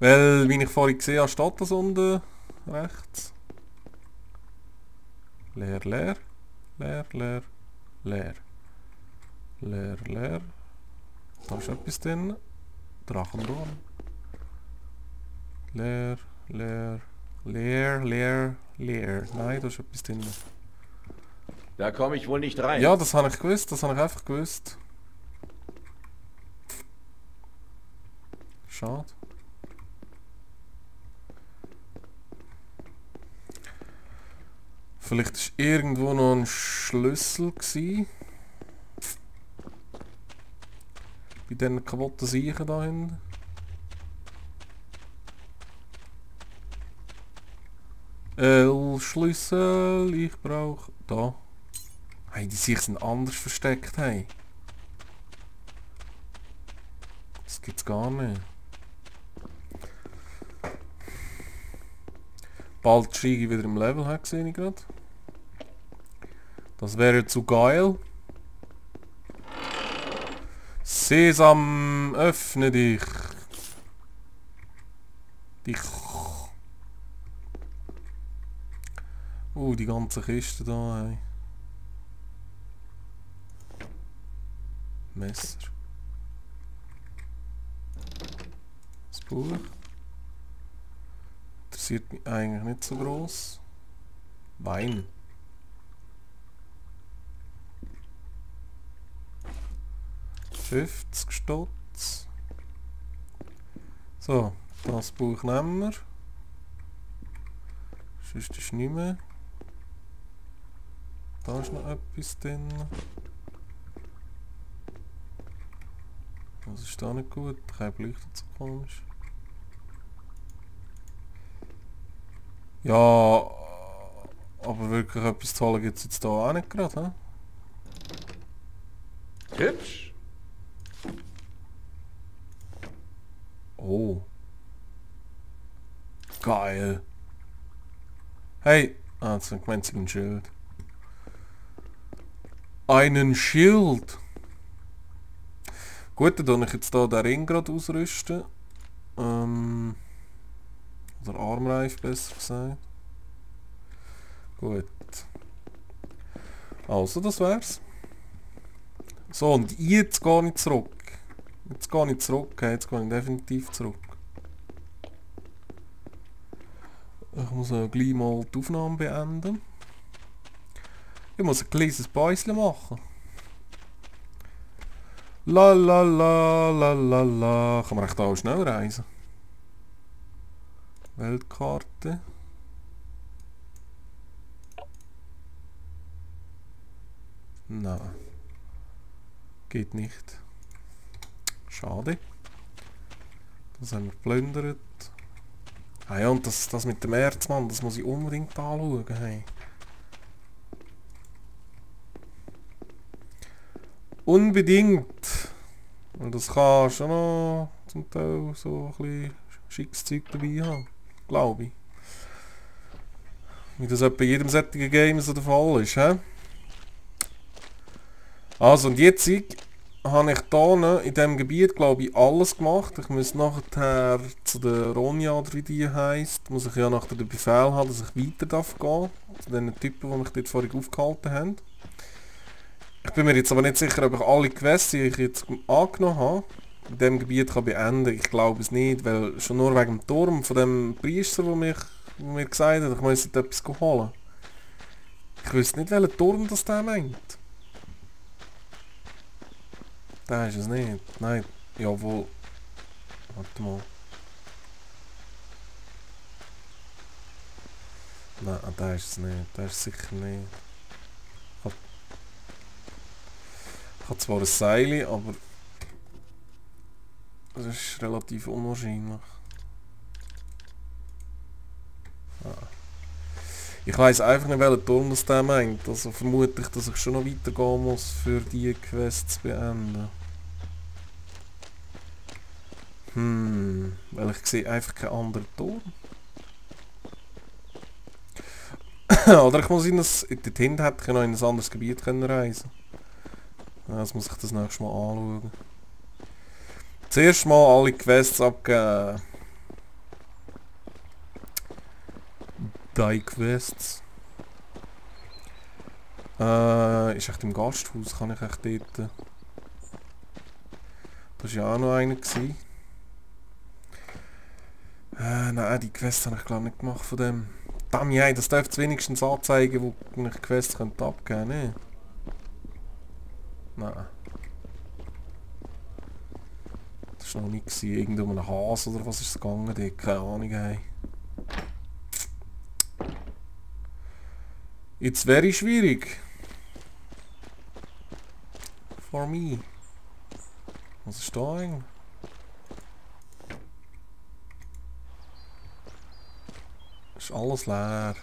Weil, wie ich vorhin gesehen habe, steht das unten rechts. Leer, leer. Leer, leer, leer. Leer, leer. Da ist etwas drin. Drachendorn. Leer, leer, leer, leer, leer. Nein, da ist etwas drin. Da komme ich wohl nicht rein. Ja, das habe ich gewusst, das habe ich einfach gewusst. Schade. Vielleicht war irgendwo noch ein Schlüssel gewesen. Bei diesen kaputten Seichen da hinten. Schlüssel, ich brauche... Da. Hey, die Seichen sind anders versteckt, hey. Das gibt's gar nicht. Bald steige ich wieder im Level, sehe ich gerade. Das wäre zu geil. Sesam, öffne dich. Die ganze Kiste da, hey. Messer. Das Buch. Interessiert mich eigentlich nicht so groß. Wein. Stutz. So, das Buch nehmen wir. Sonst ist nicht mehr. Da ist noch etwas drin. Das ist da nicht gut. Kein beleuchtet so komisch. Ja, aber wirklich etwas Tolles gibt es jetzt da auch nicht gerade, hä? Hübsch. Oh. Geil. Hey. Ah, das ist ein gemeinsames Schild. Einen Schild. Gut, dann tue ich jetzt hier den Ring gerade ausrüsten. Oder Armreif besser gesagt. Gut. Also, das wär's. So, und jetzt gehe ich zurück. Jetzt gehe ich zurück. Jetzt gehe ich definitiv zurück. Ich muss ja gleich mal die Aufnahme beenden. Ich muss ein kleines Päuschen machen. La la la la la la. Kann man echt auch schnell reisen? Weltkarte. Nein. Geht nicht. Schade. Das haben wir geplündert. Ah ja, und das mit dem Erzmann, das muss ich unbedingt anschauen. Hey. Unbedingt. Und das kann schon noch zum Teil so ein bisschen schickes Zeug dabei haben. Glaube ich. Wie das etwa jedem solchen Game so der Fall ist. He? Also und jetzt habe ich hier in diesem Gebiet glaube ich alles gemacht. Ich muss nachher zu der Ronja oder wie die heisst, muss ich ja nachher den Befehl haben, dass ich weiter darf gehen. Zu den Typen, die mich dort vorhin aufgehalten haben. Ich bin mir jetzt aber nicht sicher, ob ich alle Quests, die ich jetzt angenommen habe, in diesem Gebiet kann beenden. Ich glaube es nicht, weil schon nur wegen dem Turm von dem Priester, der mir gesagt hat, ich muss jetzt etwas holen. Ich wüsste nicht, welchen Turm das der meint. Der ist es nicht. Nein, jawohl. Warte mal. Nein, der ist es nicht. Der ist es sicher nicht. Ich habe zwar ein Seil, aber das ist relativ unwahrscheinlich. Ah. Ich weiss einfach nicht, welchen Turm das der meint. Also vermute ich, dass ich schon noch weitergehen muss, für die Quest zu beenden. Weil ich sehe einfach keinen anderen Turm. Oder ich muss dorthin hätte ich noch in ein anderes Gebiet können reisen. Das muss ich das nächste Mal anschauen. Zuerst mal alle Quests abgeben. Die Quests. Ist echt im Gasthaus, kann ich echt dort... Das war ja auch noch einer gewesen. Nein, die Quests habe ich glaube nicht gemacht von dem. Damn, das dürfte wenigstens anzeigen, wo ich Quests abgeben könnte, ne? Nein. Das war noch nicht gewesen. Irgend um einen Hase oder was ist es gegangen? Die keine Ahnung. Hey. Jetzt wäre ich schwierig. For me. Was ist da eigentlich? Ist alles leer.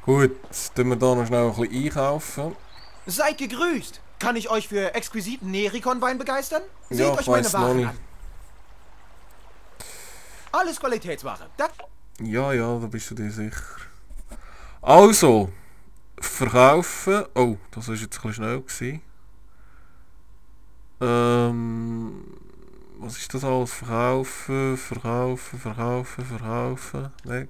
Gut, tun wir da noch schnell ein bisschen einkaufen. Seid gegrüßt! Kann ich euch für exquisiten Nerikon-Wein begeistern? Seht Ja, euch meine weiss noch Waren nicht. an. Alles Qualitätsware. Ja, da bist du dir sicher. Also, verkaufen. Oh, das war jetzt ein bisschen schnell gewesen. Was ist das alles? Verkaufen. Weg.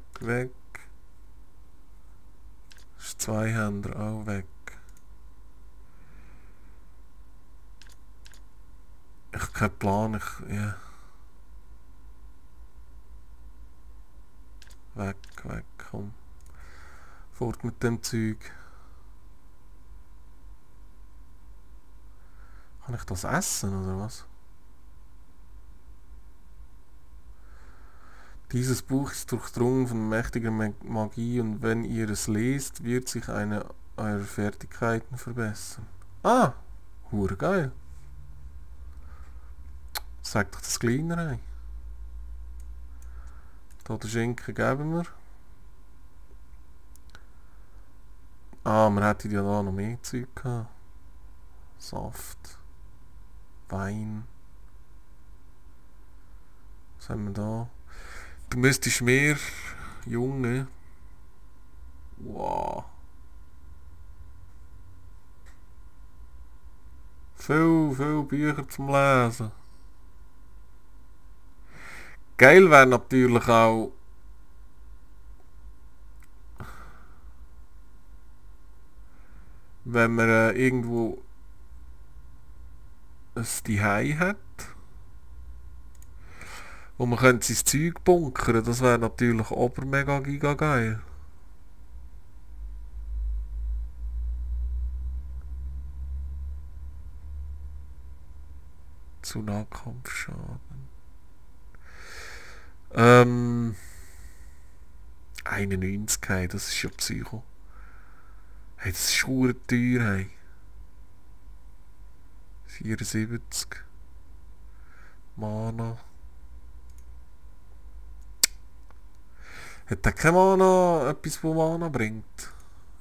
Das ist Zweihänder, auch weg. Ich habe keinen Plan, ja. Weg, komm. Fort mit dem Zeug. Kann ich das essen, oder was? Dieses Buch ist durchdrungen von mächtiger Magie und wenn ihr es lest, wird sich eine eurer Fertigkeiten verbessern. Ah! Hure geil. Sag doch das Kleine rein. Da den Schinken geben wir. Ah, wir hätten ja da noch mehr Zeug gehabt. Saft. Wein. Was haben wir da? Du müsstest mehr... Junge. Wow. Viel Bücher zum Lesen. Geil wäre natürlich auch... wenn man irgendwo... ein Zuhause hat. Und man könnte sein Zeug bunkern, das wäre natürlich mega giga geil. Zu Nahkampfschaden. 91, hey, das ist ja Psycho. Hey, das ist verdammt teuer, hey. 74. Mana. Hat der kein Mana etwas, wo Mana bringt?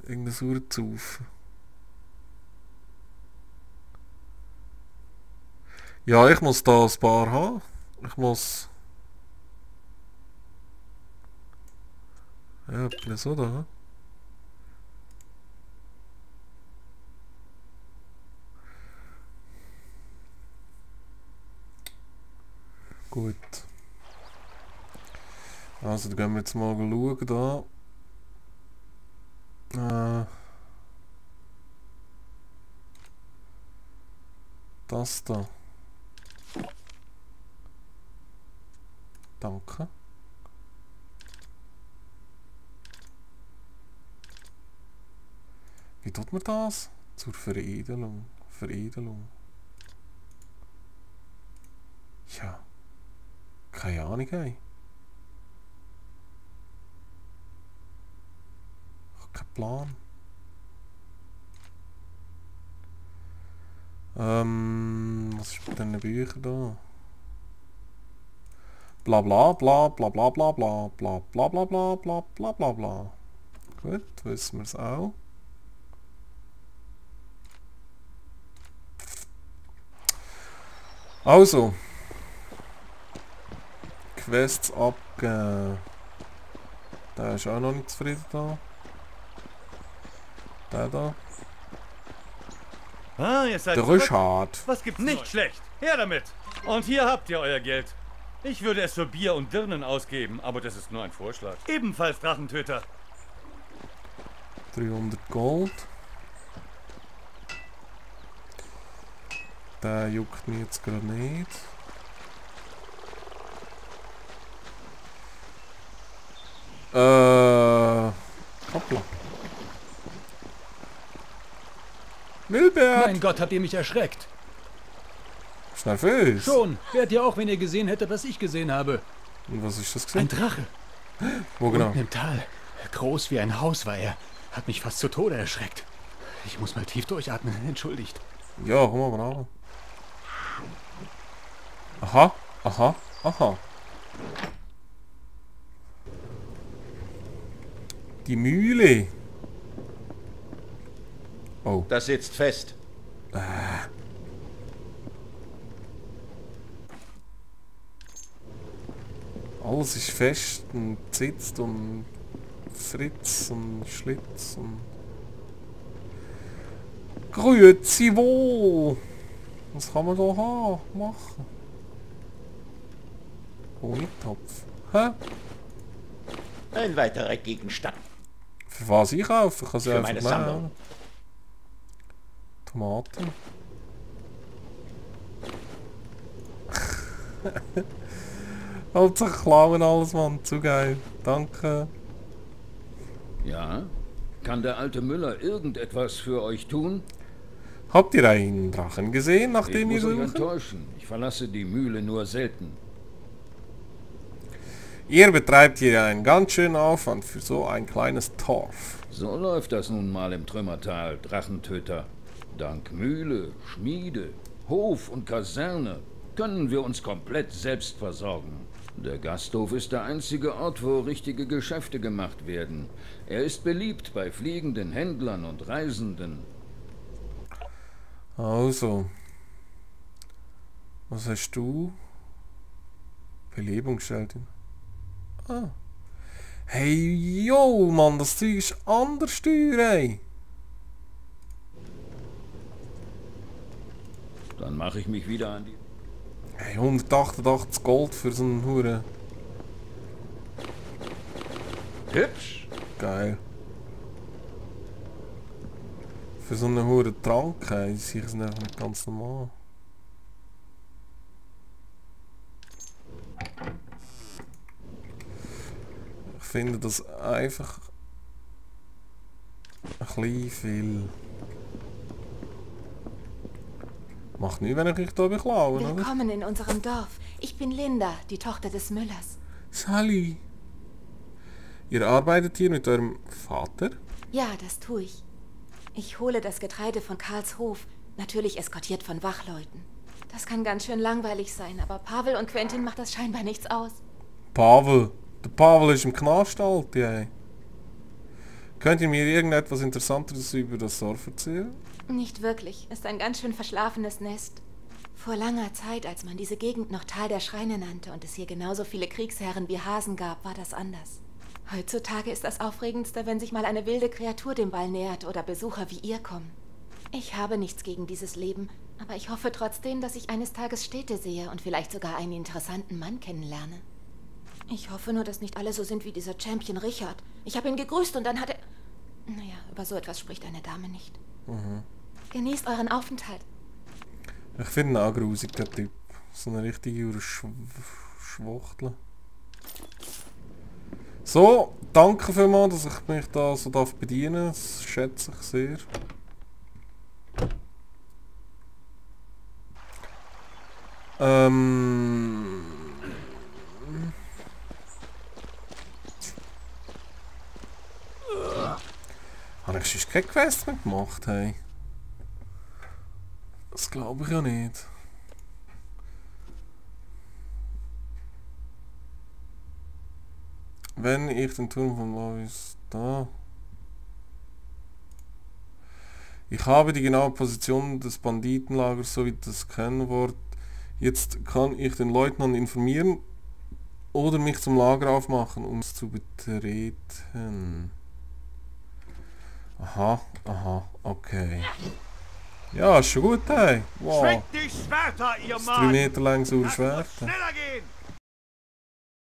Irgendein sauren Zaufen. Ja, ich muss da ein paar haben. Ich muss... Ja, bin so da. Gut. Also, dann gehen wir jetzt mal schauen da. Das da. Danke. Wie tut man das? Zur Veredelung. Ja. Keine Ahnung, ey. Ich habe keinen Plan. Was ist mit diesen Büchern da? Bla bla bla bla bla bla bla bla bla bla bla bla bla bla bla. Gut, wissen wir es auch. Also. Quests abgeben. Der ist auch noch nicht zufrieden da. Der da. Ah, ihr seid Der Richard. Was gibt's? Nicht schlecht. Her damit. Und hier habt ihr euer Geld. Ich würde es für Bier und Dirnen ausgeben, aber das ist nur ein Vorschlag. Ebenfalls Drachentöter. 300 Gold. Der juckt mich jetzt gerade nicht. Hoppla. Milbert! Mein Gott, habt ihr mich erschreckt. Schnell Fisch! Schon, wärt ihr auch, wenn ihr gesehen hättet, was ich gesehen habe. Und was ist das Ein gesehen? Drache. Wo genau? Unten im Tal. Groß wie ein Haus war er. Hat mich fast zu Tode erschreckt. Ich muss mal tief durchatmen. Entschuldigt. Ja, komm mal an. Aha, aha, aha. Die Mühle. Oh. Das sitzt fest. Alles ist fest und sitzt und Fritz und Schlitz und... Grüezi wohl! Was kann man da machen? Honigtopf. Hä? Ein weiterer Gegenstand. Für was ich kaufe? Ich kann sie Für einfach meine nehmen. Sammlung. Tomaten. Hauptsache klauen alles, Mann. Zu geil. Danke. Ja? Kann der alte Müller irgendetwas für euch tun? Habt ihr einen Drachen gesehen, Ich nachdem ihr muss euch sucht? enttäuschen. Ich verlasse die Mühle nur selten. Ihr betreibt hier einen ganz schönen Aufwand für so ein kleines Torf. So läuft das nun mal im Trümmertal, Drachentöter. Dank Mühle, Schmiede, Hof und Kaserne können wir uns komplett selbst versorgen. Der Gasthof ist der einzige Ort, wo richtige Geschäfte gemacht werden. Er ist beliebt bei fliegenden Händlern und Reisenden. Also. Was hast du? Belebungsscheldin. Ah. Hey, yo, Mann, das Zeug ist anders teuer, ey. Dann mache ich mich wieder an die... Hey, 188 Gold für so einen Hure. Hübsch. Geil. Für so einen Hure Trank, ey, die sind einfach nicht ganz normal. Ich finde das einfach ein bisschen viel. Macht nicht, wenn ich euch hier beklaue, oder? Willkommen in unserem Dorf. Ich bin Linda, die Tochter des Müllers. Sally. Ihr arbeitet hier mit eurem Vater? Ja, das tue ich. Ich hole das Getreide von Karls Hof, natürlich eskortiert von Wachleuten. Das kann ganz schön langweilig sein, aber Pavel und Quentin macht das scheinbar nichts aus. Pavel. Der Pavel ist im Knast, Alter, ey. Könnt ihr mir irgendetwas Interessanteres über das Dorf erzählen? Nicht wirklich. Ist ein ganz schön verschlafenes Nest. Vor langer Zeit, als man diese Gegend noch Tal der Schreine nannte und es hier genauso viele Kriegsherren wie Hasen gab, war das anders. Heutzutage ist das Aufregendste, wenn sich mal eine wilde Kreatur dem Ball nähert oder Besucher wie ihr kommen. Ich habe nichts gegen dieses Leben, aber ich hoffe trotzdem, dass ich eines Tages Städte sehe und vielleicht sogar einen interessanten Mann kennenlerne. Ich hoffe nur, dass nicht alle so sind wie dieser Champion Richard. Ich habe ihn gegrüßt und dann hat er... Naja, über so etwas spricht eine Dame nicht. Genießt euren Aufenthalt. Ich finde ihn auch grusig, der Typ. So eine richtige Schwuchtel. So, danke vielmals, dass ich mich da so bedienen darf. Das schätze ich sehr. Habe ich sonst keine Quest mehr gemacht, hey? Das glaube ich ja nicht. Wenn ich den Turm von Lois da... Ich habe die genaue Position des Banditenlagers sowie das Kennwort. Jetzt kann ich den Leutnant informieren oder mich zum Lager aufmachen, um es zu betreten. Aha, aha, okay. Ja, ist schon gut, ey. Wow. Schwenkt die Schwerter, ihr Das Mann! 3 Meter lang so Lasst uns Schwert. schneller gehen!